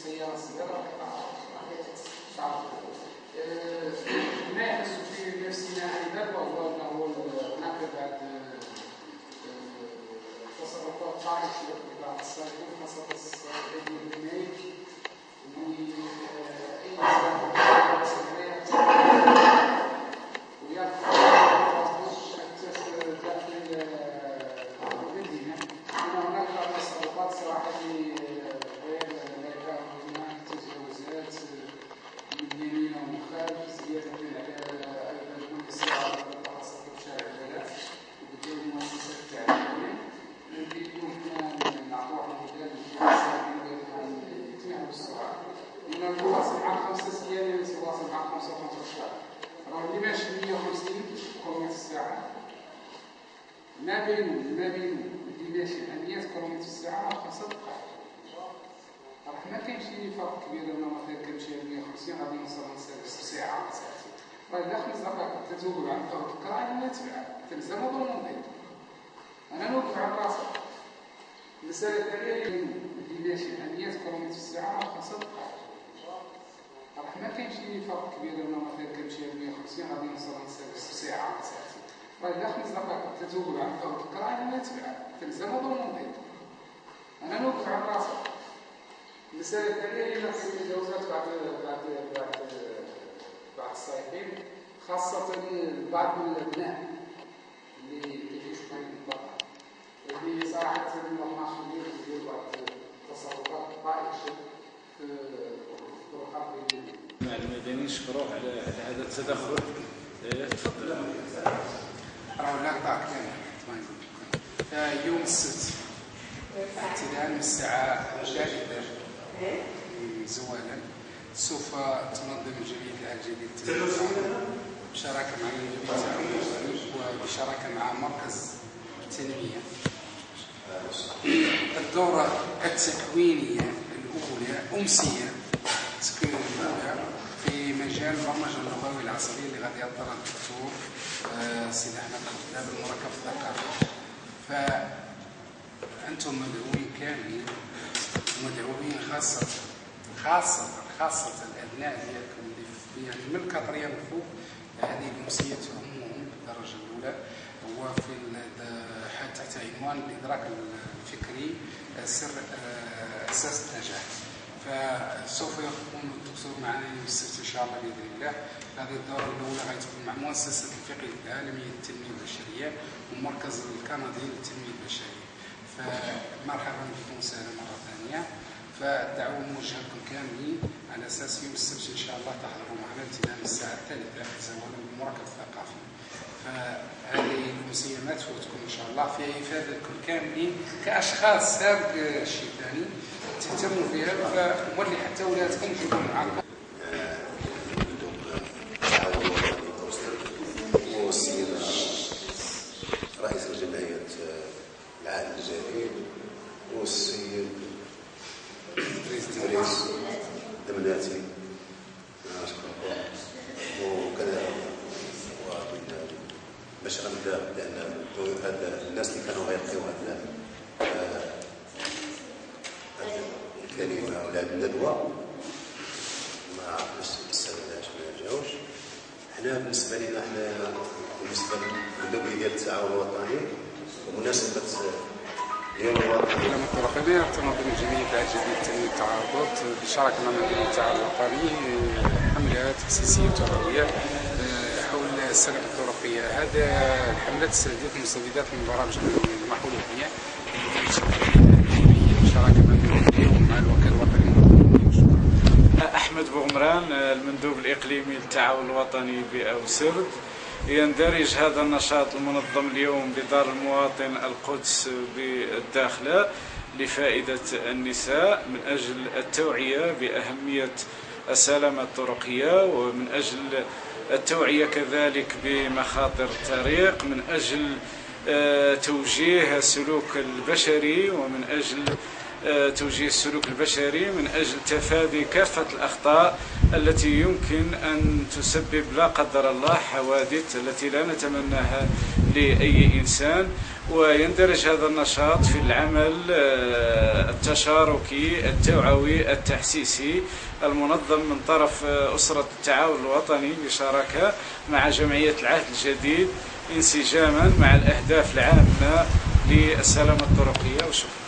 سيارة تعرف ما يحس في نفسنا أيضا وهو أنه هناك بعض تصرفات طائفية في بعض الصالحين خاصة الصالحين البنائي ما بين اللي ماشي 100 كيلومتر في الساعه 5 دقائق. راه ما كاينش فرق كبير انه مثلا كنمشي 150 غادي نوصل ساعه ساعتين. راه الا 5 دقائق تتوقف عند الكرة انا نتبع تلزم نظن نضيع. انا نوقف على راسي. المساله الثانيه اللي ماشي 100 كيلومتر في الساعه 5 دقائق. راه ما كاينش فرق كبير انه مثلا كنمشي 150 غادي نوصل ساعه ساعتين. راه الا 5 دقائق تتوقف عند الكرة انا نتبع تلزم نظن نضيع. انا نوقف على راسي. المساله الثانيه هي نقص التجاوزات بعض الصالحين خاصه بعض من الابناء اللي كيعيشوا في المنطقه اللي صراحه ما يديروا بعض التصرفات طائشه في الطرقات مع المدني نشكروه على هذا التدخل. تفضل. راه لا قطع كامل. يوم السبت ابتداء من الساعه 11 زوالا سوف تنظم جمعية الجديد بشراكة مع المديرية التعاونية وبشراكة مع مركز التنمية الدورة التكوينية الأولى أمسية الأولى في مجال البرمجة اللغوية العصرية اللي غادي يطرح الدكتور سيدي أحمد الخدام المركب الثقافي. فأنتم مدعوين كاملين مدعوين خاصة الأبناء ديالكم اللي يعني من الكاتريان الفوق. هذه الأمسية تهمهم بالدرجة الأولى. هو في تحت عنوان الإدراك الفكري سر أساس النجاح. فسوف يكون الدكتور معنا يوم السبت إن شاء الله بإذن الله. هذه الدورة الأولى غتكون مع مؤسسة الفقه العالمية للتنمية البشرية ومركز الكندي للتنمية البشرية. فمرحبا بكم سهلا مرة ثانية. فالدعوة موجهة لكم كاملين على أساس يوم السبت إن شاء الله تحضروا معنا ابتداء من الساعة 3 زوالا بالمركز الثقافي. فهذه الأمسية ما تفوتكم إن شاء الله فيها إفادتكم كاملين كأشخاص سابق الشيطاني تهتموا فيها فمولي حتى ولادكم يجيبوا معكم. والسيد رئيس الجمعية العالم الجديد والسيد إدريس دمناتي أشكركم. وكذا باش غنبدا لأن هاد الناس اللي كانوا غيلقيو هاد الكلمة ولا هاد الندوة ما عرفناش السبب علاش ما جاوش. حنا بالنسبة لنا بالنسبة للمندوبية ديال التعاون الوطني ومناسبة اليوم الوطني الرقمية تنظم جمعية الجديد للتنمية والتعاضد بشراكة مع مديرية التعاون الوطني حملة تأسيسية توعوية حول السلامة الطرقية. هذا الحملة تستهدف المستفيدات من برامج المحولية بشراكة مع المديرية ومع الوكالة الوطني للمرور. أحمد بوغمران المندوب الإقليمي للتعاون الوطني بأوسرد. يندرج هذا النشاط المنظم اليوم بدار المواطن القدس بالداخلة لفائدة النساء من أجل التوعية بأهمية السلامة الطرقية ومن أجل التوعية كذلك بمخاطر الطريق من أجل توجيه السلوك البشري ومن أجل توجيه السلوك البشري من أجل تفادي كافة الأخطاء التي يمكن أن تسبب لا قدر الله حوادث التي لا نتمناها لأي إنسان. ويندرج هذا النشاط في العمل التشاركي التوعوي التحسيسي المنظم من طرف أسرة التعاون الوطني بشراكة مع جمعية العهد الجديد انسجاما مع الأهداف العامة للسلامة الطرقية. وشكرا.